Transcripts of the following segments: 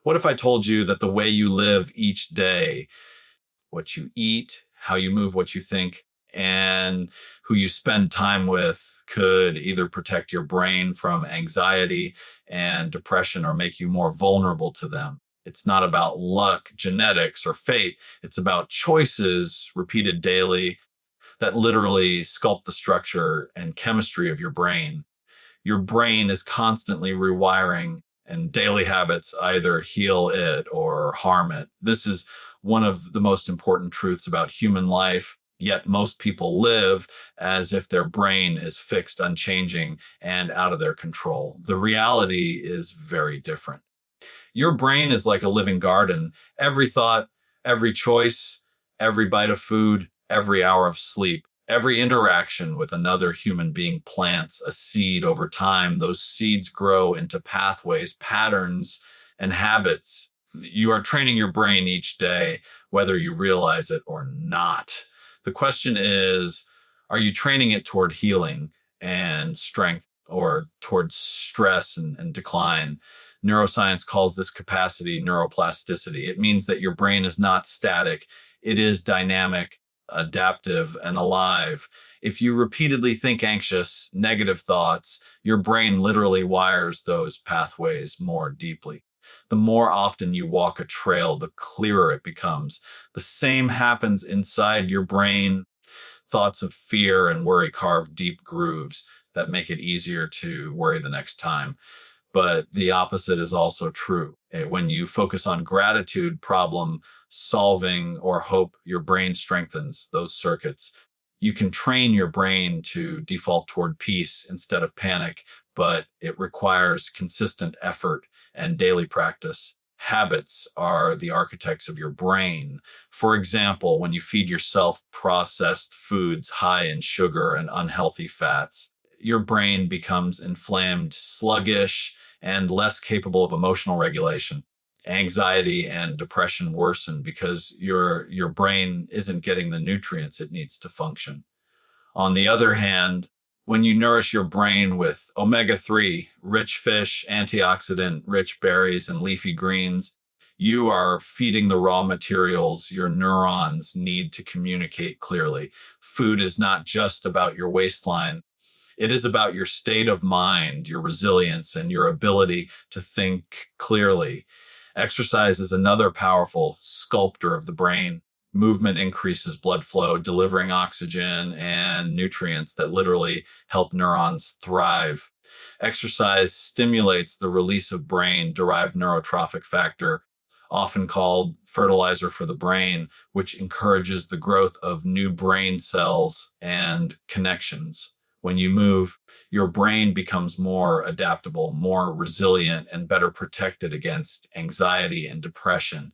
What if I told you that the way you live each day, what you eat, how you move, what you think, and who you spend time with could either protect your brain from anxiety and depression or make you more vulnerable to them? It's not about luck, genetics, or fate. It's about choices repeated daily that literally sculpt the structure and chemistry of your brain. Your brain is constantly rewiring, and daily habits either heal it or harm it. This is one of the most important truths about human life. Yet most people live as if their brain is fixed, unchanging, and out of their control. The reality is very different. Your brain is like a living garden. Every thought, every choice, every bite of food, every hour of sleep, every interaction with another human being plants a seed over time. Those seeds grow into pathways, patterns, and habits. You are training your brain each day, whether you realize it or not. The question is, are you training it toward healing and strength or towards stress and decline? Neuroscience calls this capacity neuroplasticity. It means that your brain is not static. It is dynamic, adaptive, and alive. If you repeatedly think anxious, negative thoughts, your brain literally wires those pathways more deeply. The more often you walk a trail, the clearer it becomes. The same happens inside your brain. Thoughts of fear and worry carve deep grooves that make it easier to worry the next time. But the opposite is also true. When you focus on gratitude, problem solving, or hope, your brain strengthens those circuits. You can train your brain to default toward peace instead of panic, but it requires consistent effort and daily practice. Habits are the architects of your brain. For example, when you feed yourself processed foods high in sugar and unhealthy fats, your brain becomes inflamed, sluggish, and less capable of emotional regulation. Anxiety and depression worsen because your brain isn't getting the nutrients it needs to function. On the other hand, when you nourish your brain with omega-3, rich fish, antioxidant, rich berries, and leafy greens, you are feeding the raw materials your neurons need to communicate clearly. Food is not just about your waistline. It is about your state of mind, your resilience, and your ability to think clearly. Exercise is another powerful sculptor of the brain. Movement increases blood flow, delivering oxygen and nutrients that literally help neurons thrive. Exercise stimulates the release of brain-derived neurotrophic factor, often called fertilizer for the brain, which encourages the growth of new brain cells and connections. When you move, your brain becomes more adaptable, more resilient, and better protected against anxiety and depression.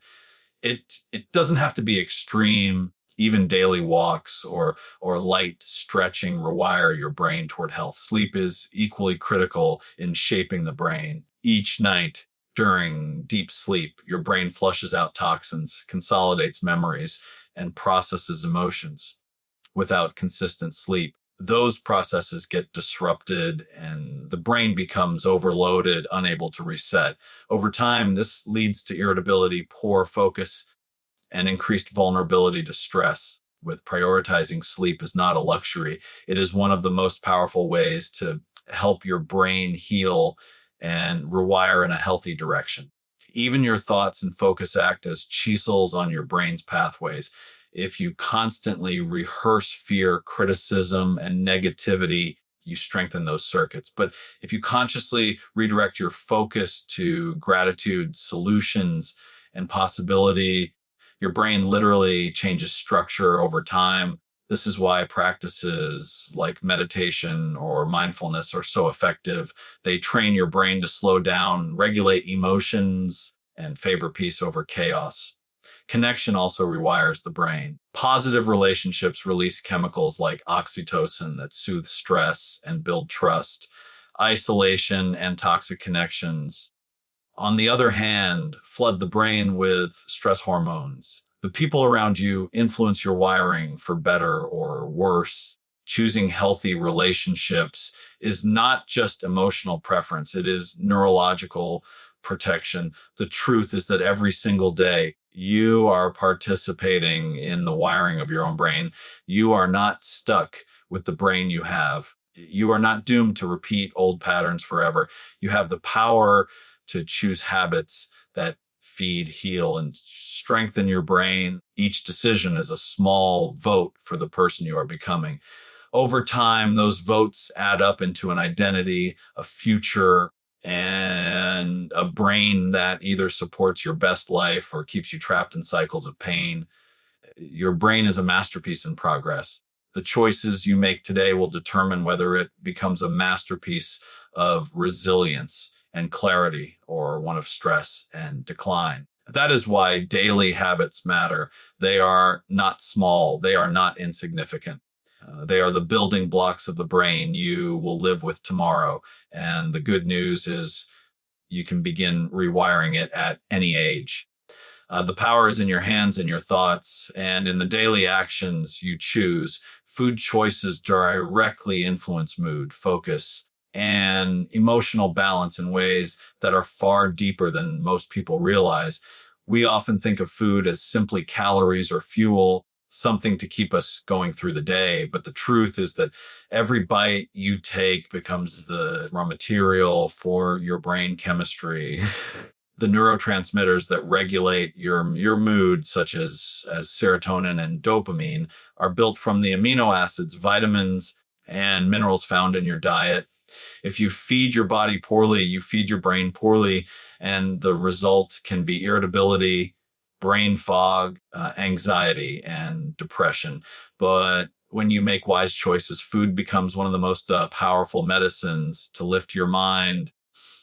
It doesn't have to be extreme. Even daily walks or light stretching rewire your brain toward health. Sleep is equally critical in shaping the brain. Each night during deep sleep, your brain flushes out toxins, consolidates memories, and processes emotions. Without consistent sleep, those processes get disrupted and the brain becomes overloaded, unable to reset. Over time, this leads to irritability, poor focus, and increased vulnerability to stress. With prioritizing sleep is not a luxury. It is one of the most powerful ways to help your brain heal and rewire in a healthy direction. Even your thoughts and focus act as chisels on your brain's pathways. If you constantly rehearse fear, criticism, and negativity, you strengthen those circuits. But if you consciously redirect your focus to gratitude, solutions, and possibility, your brain literally changes structure over time. This is why practices like meditation or mindfulness are so effective. They train your brain to slow down, regulate emotions, and favor peace over chaos. Connection also rewires the brain. Positive relationships release chemicals like oxytocin that soothe stress and build trust. Isolation and toxic connections, on the other hand, flood the brain with stress hormones. The people around you influence your wiring for better or worse. Choosing healthy relationships is not just emotional preference. It is neurological protection. The truth is that every single day you are participating in the wiring of your own brain. You are not stuck with the brain you have. You are not doomed to repeat old patterns forever. You have the power to choose habits that feed, heal, and strengthen your brain. Each decision is a small vote for the person you are becoming. Over time, those votes add up into an identity, a future, and a brain that either supports your best life or keeps you trapped in cycles of pain. Your brain is a masterpiece in progress. The choices you make today will determine whether it becomes a masterpiece of resilience and clarity or one of stress and decline. That is why daily habits matter. They are not small, they are not insignificant. They are the building blocks of the brain you will live with tomorrow. And the good news is you can begin rewiring it at any age. The power is in your hands and your thoughts, and in the daily actions you choose. Food choices directly influence mood, focus, and emotional balance in ways that are far deeper than most people realize. We often think of food as simply calories or fuel, something to keep us going through the day. But the truth is that every bite you take becomes the raw material for your brain chemistry. The neurotransmitters that regulate your mood, such as serotonin and dopamine, are built from the amino acids, vitamins, and minerals found in your diet. If you feed your body poorly, you feed your brain poorly, and the result can be irritability, brain fog, anxiety, and depression. But when you make wise choices, food becomes one of the most powerful medicines to lift your mind,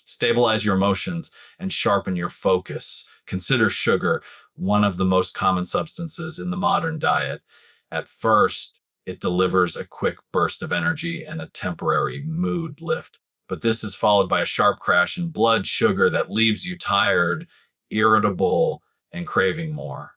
stabilize your emotions, and sharpen your focus. Consider sugar, one of the most common substances in the modern diet. At first, it delivers a quick burst of energy and a temporary mood lift. But this is followed by a sharp crash in blood sugar that leaves you tired, irritable, and craving more.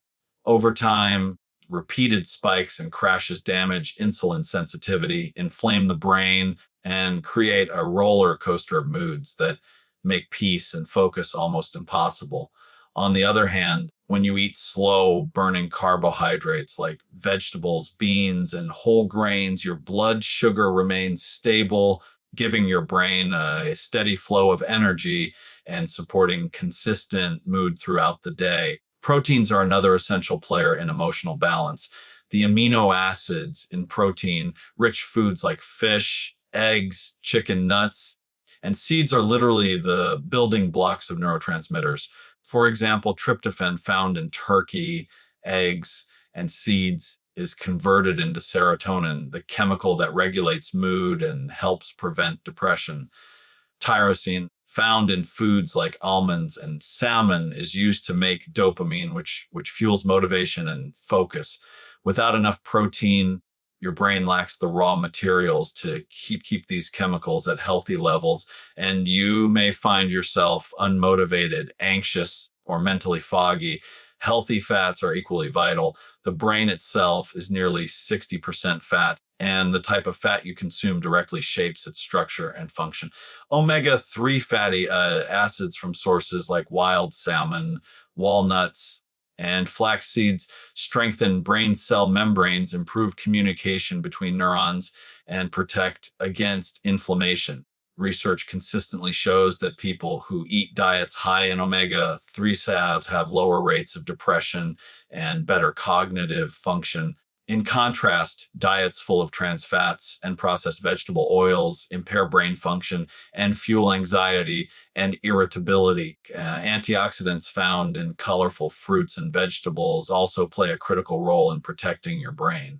Over time, repeated spikes and crashes damage insulin sensitivity, inflame the brain, and create a roller coaster of moods that make peace and focus almost impossible. On the other hand, when you eat slow burning carbohydrates like vegetables, beans, and whole grains, your blood sugar remains stable, giving your brain a steady flow of energy and supporting consistent mood throughout the day. Proteins are another essential player in emotional balance. The amino acids in protein, rich foods like fish, eggs, chicken, nuts, and seeds are literally the building blocks of neurotransmitters. For example, tryptophan found in turkey, eggs, and seeds is converted into serotonin, the chemical that regulates mood and helps prevent depression. Tyrosine, found in foods like almonds and salmon, is used to make dopamine, which fuels motivation and focus. Without enough protein, your brain lacks the raw materials to keep these chemicals at healthy levels, and you may find yourself unmotivated, anxious, or mentally foggy. Healthy fats are equally vital. The brain itself is nearly 60% fat, and the type of fat you consume directly shapes its structure and function. Omega-3 fatty acids from sources like wild salmon, walnuts, and flax seeds strengthen brain cell membranes, improve communication between neurons, and protect against inflammation. Research consistently shows that people who eat diets high in omega-3 fats have lower rates of depression and better cognitive function. In contrast, diets full of trans fats and processed vegetable oils impair brain function and fuel anxiety and irritability. Antioxidants found in colorful fruits and vegetables also play a critical role in protecting your brain.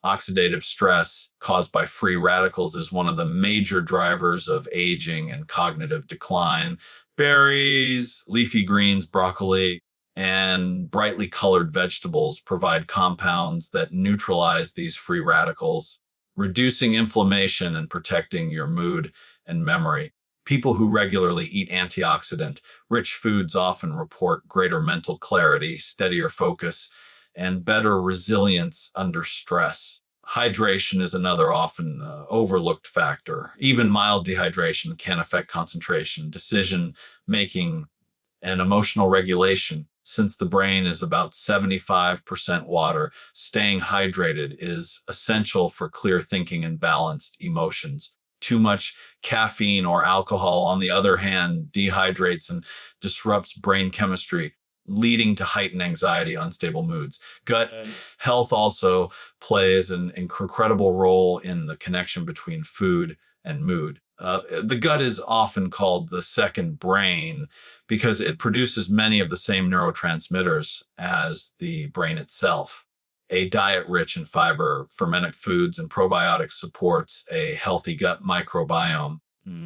Oxidative stress caused by free radicals is one of the major drivers of aging and cognitive decline. Berries, leafy greens, broccoli, and brightly colored vegetables provide compounds that neutralize these free radicals, reducing inflammation and protecting your mood and memory. People who regularly eat antioxidant rich foods often report greater mental clarity, steadier focus, and better resilience under stress. Hydration is another often overlooked factor. Even mild dehydration can affect concentration, decision making, and emotional regulation. Since the brain is about 75% water, staying hydrated is essential for clear thinking and balanced emotions. Too much caffeine or alcohol, on the other hand, dehydrates and disrupts brain chemistry, leading to heightened anxiety, unstable moods. Gut health also plays an incredible role in the connection between food and mood. The gut is often called the second brain because it produces many of the same neurotransmitters as the brain itself. A diet rich in fiber, fermented foods, and probiotics supports a healthy gut microbiome,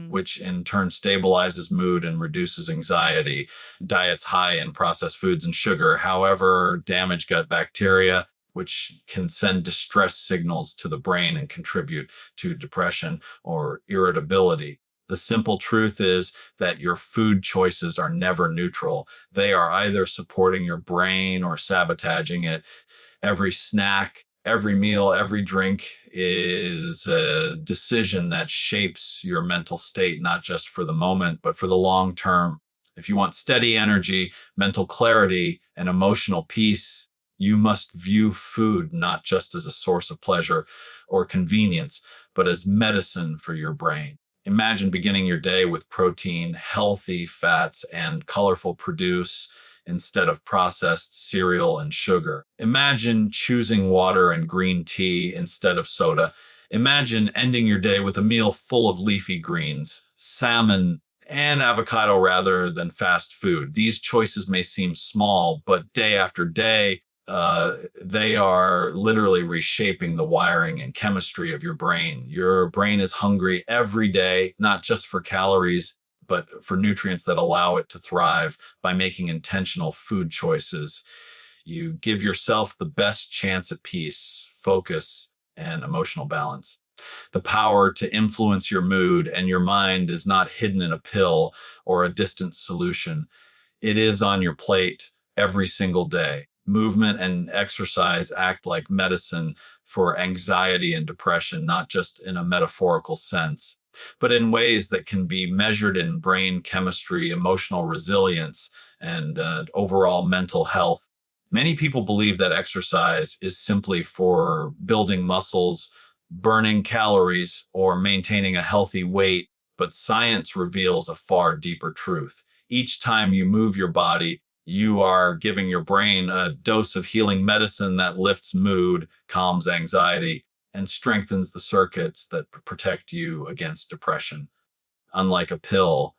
which in turn stabilizes mood and reduces anxiety. Diets high in processed foods and sugar, however, damage gut bacteria, which can send distress signals to the brain and contribute to depression or irritability. The simple truth is that your food choices are never neutral. They are either supporting your brain or sabotaging it. Every snack, every meal, every drink is a decision that shapes your mental state, not just for the moment, but for the long term. If you want steady energy, mental clarity, and emotional peace, you must view food not just as a source of pleasure or convenience, but as medicine for your brain. Imagine beginning your day with protein, healthy fats, and colorful produce instead of processed cereal and sugar. Imagine choosing water and green tea instead of soda. Imagine ending your day with a meal full of leafy greens, salmon, and avocado rather than fast food. These choices may seem small, but day after day, they are literally reshaping the wiring and chemistry of your brain. Your brain is hungry every day, not just for calories, but for nutrients that allow it to thrive. By making intentional food choices, you give yourself the best chance at peace, focus, and emotional balance. The power to influence your mood and your mind is not hidden in a pill or a distant solution. It is on your plate every single day. Movement and exercise act like medicine for anxiety and depression, not just in a metaphorical sense, but in ways that can be measured in brain chemistry, emotional resilience, and overall mental health. Many people believe that exercise is simply for building muscles, burning calories, or maintaining a healthy weight, but science reveals a far deeper truth. Each time you move your body, you are giving your brain a dose of healing medicine that lifts mood, calms anxiety, and strengthens the circuits that protect you against depression. Unlike a pill,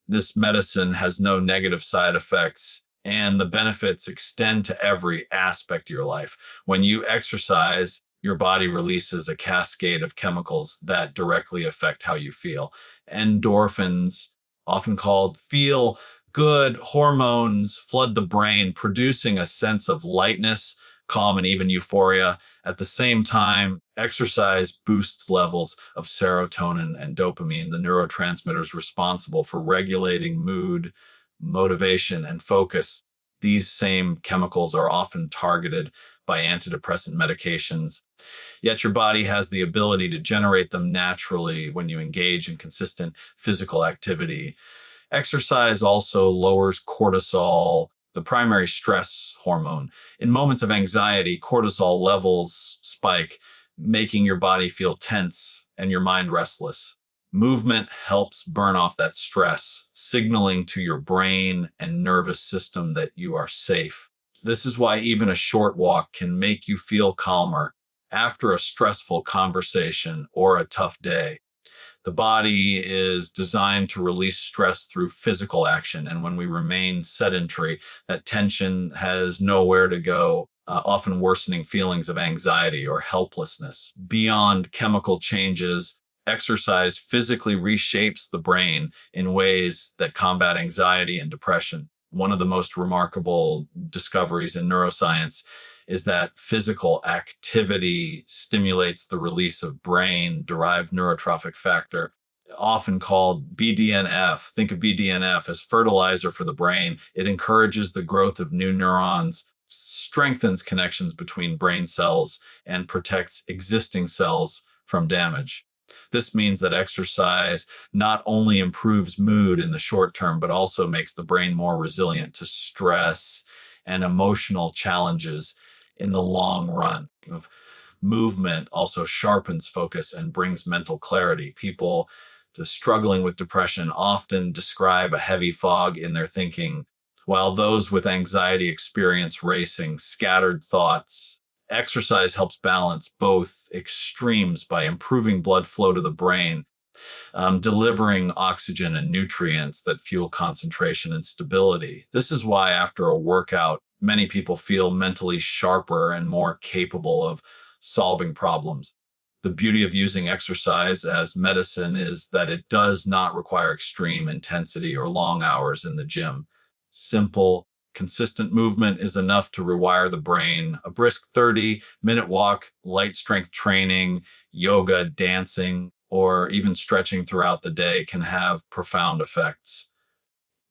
this medicine has no negative side effects, and the benefits extend to every aspect of your life. When you exercise, your body releases a cascade of chemicals that directly affect how you feel. Endorphins, often called feel good hormones, flood the brain, producing a sense of lightness, calm, and even euphoria. At the same time, exercise boosts levels of serotonin and dopamine, the neurotransmitters responsible for regulating mood, motivation, and focus. These same chemicals are often targeted by antidepressant medications, yet your body has the ability to generate them naturally when you engage in consistent physical activity. Exercise also lowers cortisol, the primary stress hormone. In moments of anxiety, cortisol levels spike, making your body feel tense and your mind restless. Movement helps burn off that stress, signaling to your brain and nervous system that you are safe. This is why even a short walk can make you feel calmer after a stressful conversation or a tough day. The body is designed to release stress through physical action. And when we remain sedentary, that tension has nowhere to go, often worsening feelings of anxiety or helplessness. Beyond chemical changes, exercise physically reshapes the brain in ways that combat anxiety and depression. One of the most remarkable discoveries in neuroscience is that physical activity stimulates the release of brain-derived neurotrophic factor, often called BDNF. Think of BDNF as fertilizer for the brain. It encourages the growth of new neurons, strengthens connections between brain cells and protects existing cells from damage. This means that exercise not only improves mood in the short term, but also makes the brain more resilient to stress and emotional challenges in the long run. Movement also sharpens focus and brings mental clarity. People struggling with depression often describe a heavy fog in their thinking, while those with anxiety experience racing, scattered thoughts. Exercise helps balance both extremes by improving blood flow to the brain, delivering oxygen and nutrients that fuel concentration and stability. This is why, after a workout, many people feel mentally sharper and more capable of solving problems. The beauty of using exercise as medicine is that it does not require extreme intensity or long hours in the gym. Simple, consistent movement is enough to rewire the brain. A brisk 30-minute walk, light strength training, yoga, dancing, or even stretching throughout the day can have profound effects.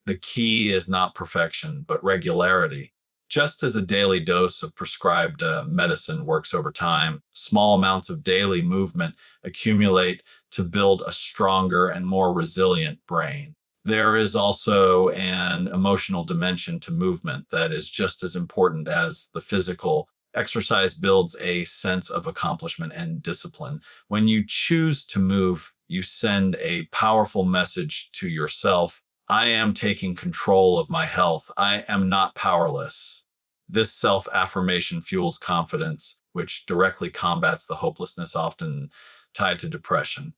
The key is not perfection, but regularity. Just as a daily dose of prescribed medicine works over time, small amounts of daily movement accumulate to build a stronger and more resilient brain. There is also an emotional dimension to movement that is just as important as the physical. Exercise builds a sense of accomplishment and discipline. When you choose to move, you send a powerful message to yourself. I am taking control of my health. I am not powerless. This self-affirmation fuels confidence, which directly combats the hopelessness often tied to depression.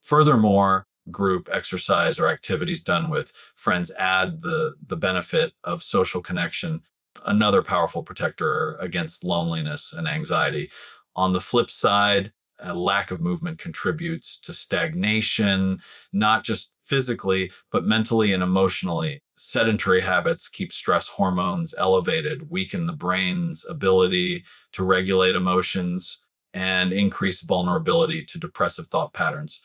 Furthermore, group exercise or activities done with friends add the benefit of social connection, another powerful protector against loneliness and anxiety. On the flip side, a lack of movement contributes to stagnation, not just physically, but mentally and emotionally. Sedentary habits keep stress hormones elevated, weaken the brain's ability to regulate emotions, and increase vulnerability to depressive thought patterns.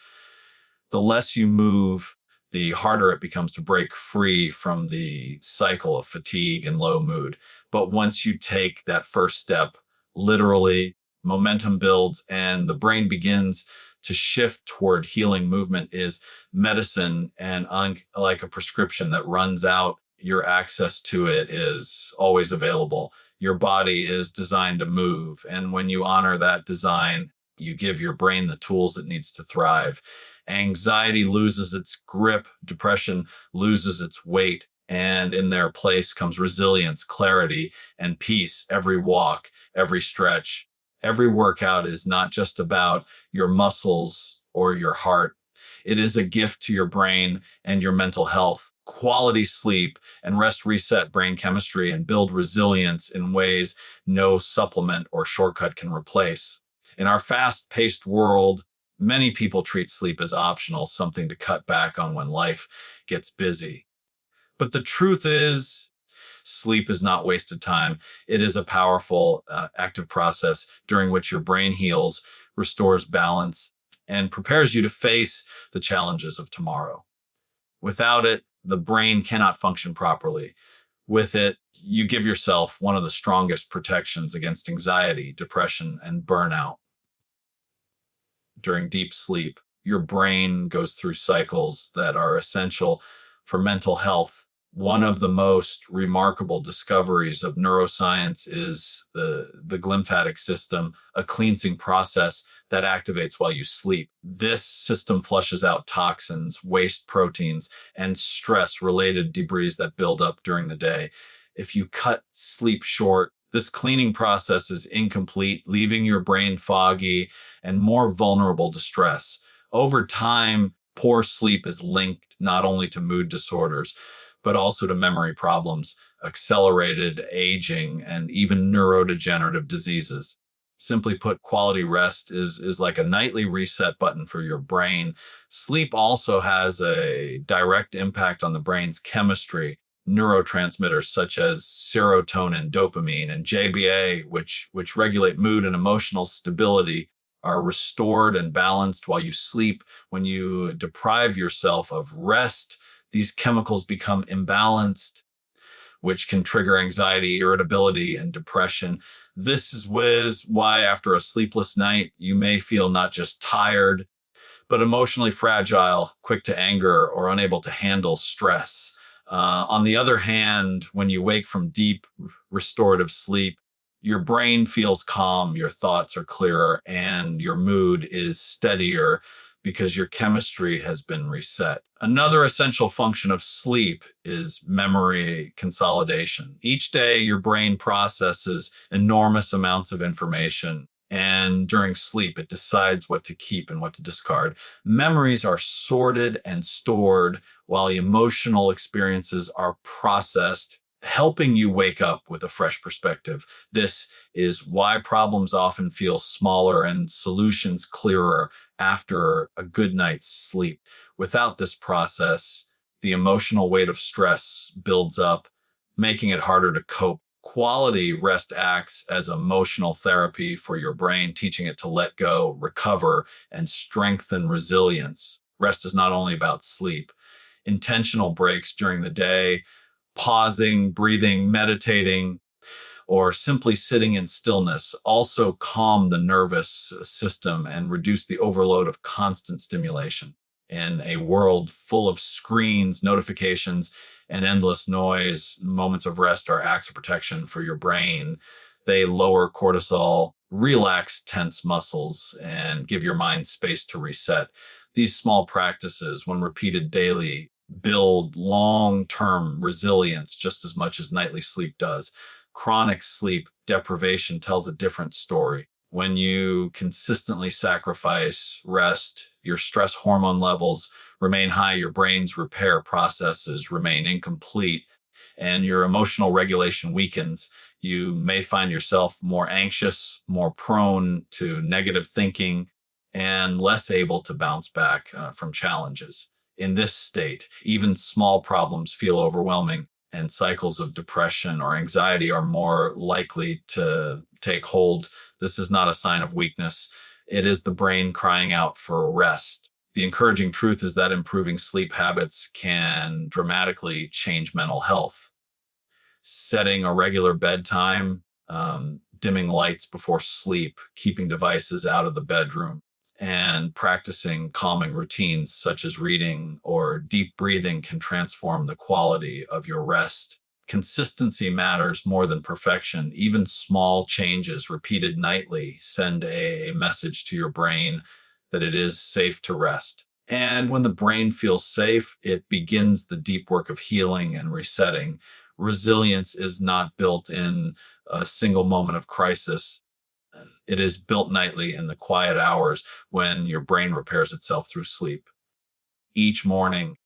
The less you move, the harder it becomes to break free from the cycle of fatigue and low mood. But once you take that first step, literally, momentum builds and the brain begins to shift toward healing. Movement is medicine, and like a prescription that runs out, your access to it is always available. Your body is designed to move, and when you honor that design, you give your brain the tools it needs to thrive. Anxiety loses its grip, depression loses its weight, and in their place comes resilience, clarity, and peace. Every walk, every stretch, every workout is not just about your muscles or your heart. It is a gift to your brain and your mental health. Quality sleep and rest reset brain chemistry and build resilience in ways no supplement or shortcut can replace. In our fast-paced world, many people treat sleep as optional, something to cut back on when life gets busy. But the truth is, sleep is not wasted time. It is a powerful, active process during which your brain heals, restores balance, and prepares you to face the challenges of tomorrow. Without it, the brain cannot function properly. With it, you give yourself one of the strongest protections against anxiety, depression, and burnout. During deep sleep, your brain goes through cycles that are essential for mental health. One of the most remarkable discoveries of neuroscience is the glymphatic system, a cleansing process that activates while you sleep. This system flushes out toxins, waste proteins, and stress-related debris that build up during the day. If you cut sleep short, this cleaning process is incomplete, leaving your brain foggy and more vulnerable to stress. Over time, poor sleep is linked not only to mood disorders, but also to memory problems, accelerated aging, and even neurodegenerative diseases. Simply put, quality rest is like a nightly reset button for your brain. Sleep also has a direct impact on the brain's chemistry. Neurotransmitters such as serotonin, dopamine, and GBA, which regulate mood and emotional stability, are restored and balanced while you sleep. When you deprive yourself of rest, these chemicals become imbalanced, which can trigger anxiety, irritability, and depression. This is why after a sleepless night, you may feel not just tired, but emotionally fragile, quick to anger, or unable to handle stress. On the other hand, when you wake from deep restorative sleep, your brain feels calm, your thoughts are clearer, and your mood is steadier because your chemistry has been reset. Another essential function of sleep is memory consolidation. Each day, your brain processes enormous amounts of information, and during sleep, it decides what to keep and what to discard. Memories are sorted and stored while emotional experiences are processed, helping you wake up with a fresh perspective. This is why problems often feel smaller and solutions clearer after a good night's sleep. Without this process, the emotional weight of stress builds up, making it harder to cope. Quality rest acts as emotional therapy for your brain, teaching it to let go, recover, and strengthen resilience. Rest is not only about sleep. Intentional breaks during the day, pausing, breathing, meditating, or simply sitting in stillness also calm the nervous system and reduce the overload of constant stimulation. In a world full of screens, notifications, and endless noise, moments of rest are acts of protection for your brain. They lower cortisol, relax tense muscles, and give your mind space to reset. These small practices, when repeated daily, build long-term resilience just as much as nightly sleep does. Chronic sleep deprivation tells a different story. When you consistently sacrifice rest, your stress hormone levels remain high, your brain's repair processes remain incomplete, and your emotional regulation weakens. You may find yourself more anxious, more prone to negative thinking, and less able to bounce back from challenges. In this state, even small problems feel overwhelming, and cycles of depression or anxiety are more likely to take hold. This is not a sign of weakness. It is the brain crying out for rest. The encouraging truth is that improving sleep habits can dramatically change mental health. Setting a regular bedtime, dimming lights before sleep, keeping devices out of the bedroom, and practicing calming routines such as reading or deep breathing can transform the quality of your rest. Consistency matters more than perfection. Even small changes repeated nightly send a message to your brain that it is safe to rest. And when the brain feels safe, it begins the deep work of healing and resetting. Resilience is not built in a single moment of crisis. It is built nightly in the quiet hours when your brain repairs itself through sleep. Each morning,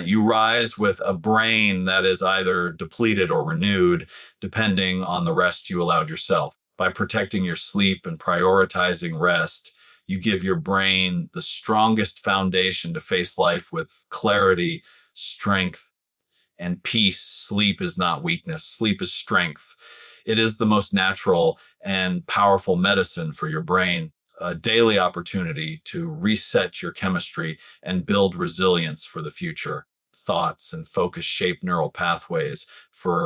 you rise with a brain that is either depleted or renewed, depending on the rest you allowed yourself. By protecting your sleep and prioritizing rest, you give your brain the strongest foundation to face life with clarity, strength, and peace. Sleep is not weakness. Sleep is strength. It is the most natural and powerful medicine for your brain, a daily opportunity to reset your chemistry and build resilience for the future. Thoughts and focus shape neural pathways for